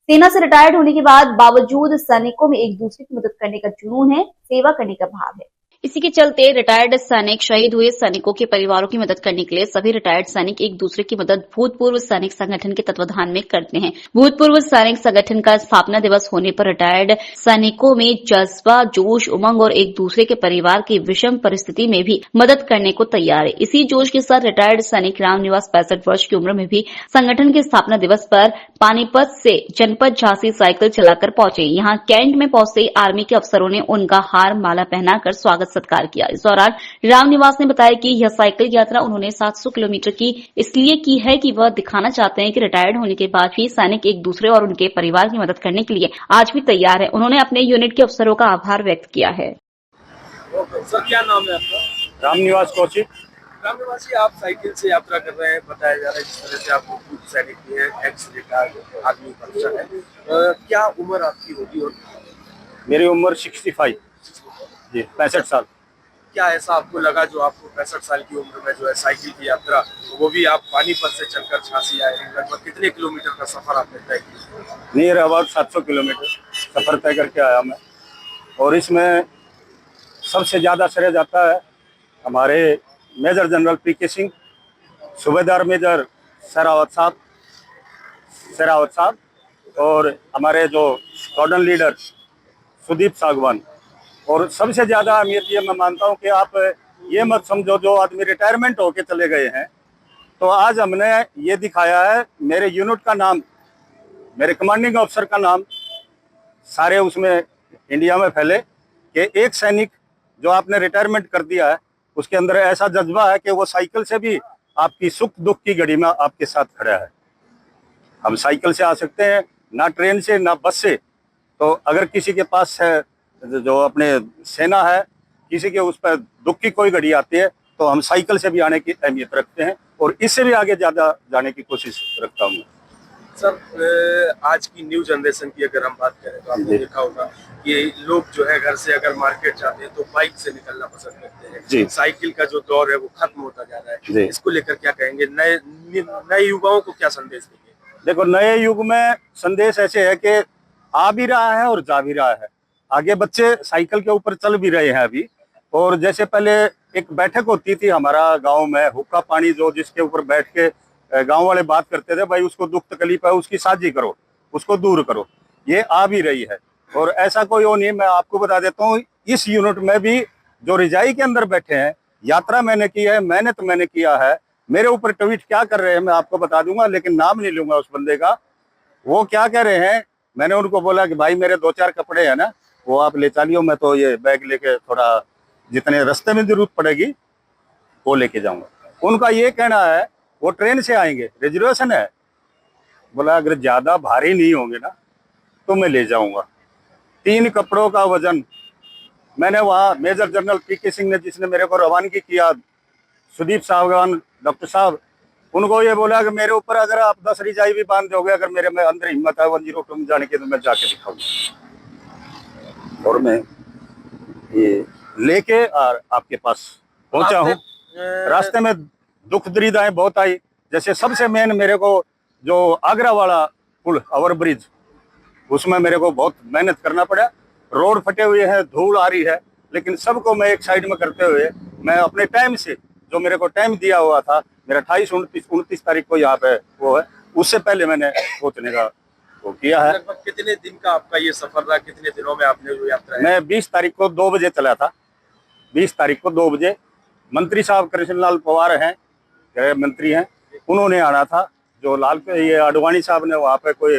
सेना से रिटायर्ड होने के बाद बावजूद सैनिकों में एक दूसरे की मदद करने का जुनून है, सेवा करने का भाव है। इसी के चलते रिटायर्ड सैनिक, शहीद हुए सैनिकों के परिवारों की मदद करने के लिए सभी रिटायर्ड सैनिक एक दूसरे की मदद भूतपूर्व सैनिक संगठन के तत्वाधान में करते हैं। भूतपूर्व सैनिक संगठन का स्थापना दिवस होने पर रिटायर्ड सैनिकों में जज्बा, जोश, उमंग और एक दूसरे के परिवार की विषम परिस्थिति में भी मदद करने को तैयार है। इसी जोश के साथ रिटायर्ड सैनिक रामनिवास 65 वर्ष की उम्र में भी संगठन के स्थापना दिवस पर पानीपत से जनपद झांसी साइकिल चलाकर पहुंचे। यहाँ कैंट में पहुंचते आर्मी के अफसरों ने उनका हार माला पहनाकर स्वागत सत्कार किया। इस दौरान रामनिवास ने बताया कि यह साइकिल यात्रा उन्होंने 700 किलोमीटर की इसलिए की है कि वह दिखाना चाहते हैं कि रिटायर्ड होने के बाद भी सैनिक एक दूसरे और उनके परिवार की मदद करने के लिए आज भी तैयार है। उन्होंने अपने यूनिट के अफसरों का आभार व्यक्त किया है। सर, क्या नाम है आपका? रामनिवास कौशिक। रामनिवास जी, आप साइकिल से यात्रा कर रहे हैं, बताया जा रहा है जिस तरह से आप पूर्व सैनिक भी हैं, एक्स रिटायर्ड आर्मी अफसर है। क्या उम्र आपकी होगी? और मेरी उम्र 65 जी, 65 साल। क्या ऐसा आपको लगा जो आपको 65 साल की उम्र में जो है साइकिल की यात्रा, वो भी आप पानीपत से चलकर झांसी आए? लगभग कितने किलोमीटर का सफर आपने तय किया? नियर अबाउट 700 किलोमीटर सफर तय करके आया मैं। और इसमें सबसे ज्यादा श्रेय जाता है हमारे मेजर जनरल पीके सिंह, सूबेदार मेजर शेरावत साहब और हमारे जो कॉर्डन लीडर सुदीप सागवान। और सबसे ज्यादा अहमियत ये मैं मानता हूँ कि आप ये मत समझो जो आदमी रिटायरमेंट होके चले गए हैं, तो आज हमने ये दिखाया है, मेरे यूनिट का नाम, मेरे कमांडिंग ऑफिसर का नाम सारे उसमें इंडिया में फैले कि एक सैनिक जो आपने रिटायरमेंट कर दिया है उसके अंदर ऐसा जज्बा है कि वो साइकिल से भी आपकी सुख दुख की घड़ी में आपके साथ खड़ा है। हम साइकिल से आ सकते हैं, ना ट्रेन से ना बस से। तो अगर किसी के पास है जो अपने सेना है, किसी के उस पर दुख की कोई घड़ी आती है, तो हम साइकिल से भी आने की अहमियत रखते हैं और इससे भी आगे ज्यादा जाने की कोशिश रखता हूँ। सर, आज की न्यू जनरेशन की अगर हम बात करें तो आपने देखा होगा कि लोग जो है घर से अगर मार्केट जाते हैं तो बाइक से निकलना पसंद करते हैं। साइकिल का जो दौर है वो खत्म होता जा रहा है। इसको लेकर क्या कहेंगे? नए युवाओं को क्या संदेश देंगे? देखो, नए युग में संदेश ऐसे है कि आ भी रहा है और जा भी रहा है। आगे बच्चे साइकिल के ऊपर चल भी रहे हैं अभी। और जैसे पहले एक बैठक होती थी हमारा गांव में, हुक्का पानी, जो जिसके ऊपर बैठ के गांव वाले बात करते थे, भाई उसको दुख तकलीफ है उसकी साझी करो, उसको दूर करो। ये आ भी रही है। और ऐसा कोई वो नहीं, मैं आपको बता देता हूँ, इस यूनिट में भी जो रिजाई के अंदर बैठे हैं, यात्रा मैंने की है, मेहनत मैंने किया है। मेरे ऊपर ट्वीट क्या कर रहे हैं मैं आपको बता दूंगा, लेकिन नाम नहीं लूंगा उस बंदे का। वो क्या कह रहे हैं, मैंने उनको बोला कि भाई मेरे 2-4 कपड़े हैं ना, वो आप ले चलियो, मैं तो ये बैग लेके थोड़ा जितने रास्ते में जरूरत पड़ेगी वो लेके जाऊंगा। उनका ये कहना है वो ट्रेन से आएंगे, रिजर्वेशन है। बोला अगर ज्यादा भारी नहीं होंगे ना तो मैं ले जाऊंगा। 3 कपड़ों का वजन मैंने वहाँ मेजर जनरल पीके सिंह ने, जिसने मेरे को रवानगी किया, सुदीप सागवान डॉक्टर साहब, उनको ये बोला कि मेरे ऊपर अगर आप 10 रिजाई भी बांध दोगे, अगर मेरे में अंदर हिम्मत है 102 में जाने की, तो मैं जाके दिखाऊंगा। और मैं ये लेके और आपके पास पहुंचा हूँ। रास्ते में दुख दरिदाएं बहुत आई। जैसे सबसे मेन मेरे को जो आगरा वाला पुल, ओवर ब्रिज, उसमें मेरे को बहुत मेहनत करना पड़ा। रोड फटे हुए हैं, धूल आ रही है, लेकिन सबको मैं एक साइड में करते हुए मैं अपने टाइम से, जो मेरे को टाइम दिया हुआ था, मेरा 28-29 तारीख को यहाँ पे वो है, उससे पहले मैंने पहुंचने का वो किया है। लगभग कितने दिन का आपका ये सफर रहा? कितने दिनों में आपने जो यात्रा? मैं 20 तारीख को 2 बजे चला था। 20 तारीख को 2 बजे मंत्री साहब कृष्णलाल पवार हैं, गृह मंत्री हैं, उन्होंने आना था। जो ये आडवाणी साहब ने वहाँ पे कोई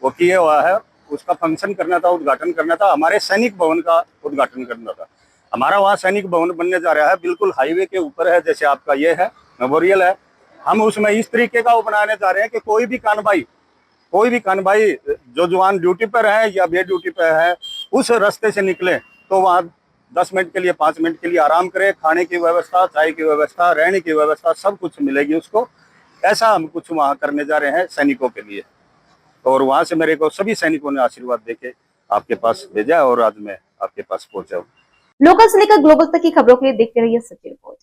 वो किया हुआ है, उसका फंक्शन करना था, उद्घाटन करना था। हमारे सैनिक भवन का उद्घाटन करना था। हमारा वहाँ सैनिक भवन बनने जा रहा है, बिल्कुल हाईवे के ऊपर है, जैसे आपका ये है मेमोरियल है। हम उसमें इस तरीके का वो बनाने जा रहे हैं कि कोई भी कानभाई जो जवान ड्यूटी पर है या बे ड्यूटी पर है, उस रास्ते से निकले तो वहाँ 10 मिनट के लिए, 5 मिनट के लिए आराम करे। खाने की व्यवस्था, चाय की व्यवस्था, रहने की व्यवस्था, सब कुछ मिलेगी उसको। ऐसा हम कुछ वहाँ करने जा रहे हैं सैनिकों के लिए। और वहाँ से मेरे को सभी सैनिकों ने आशीर्वाद देके आपके पास भेजा और आज मैं आपके पास पहुंचा हूँ। लोकल से लेकर ग्लोबल तक की खबरों के लिए देखते रहिए सच्ची रिपोर्ट।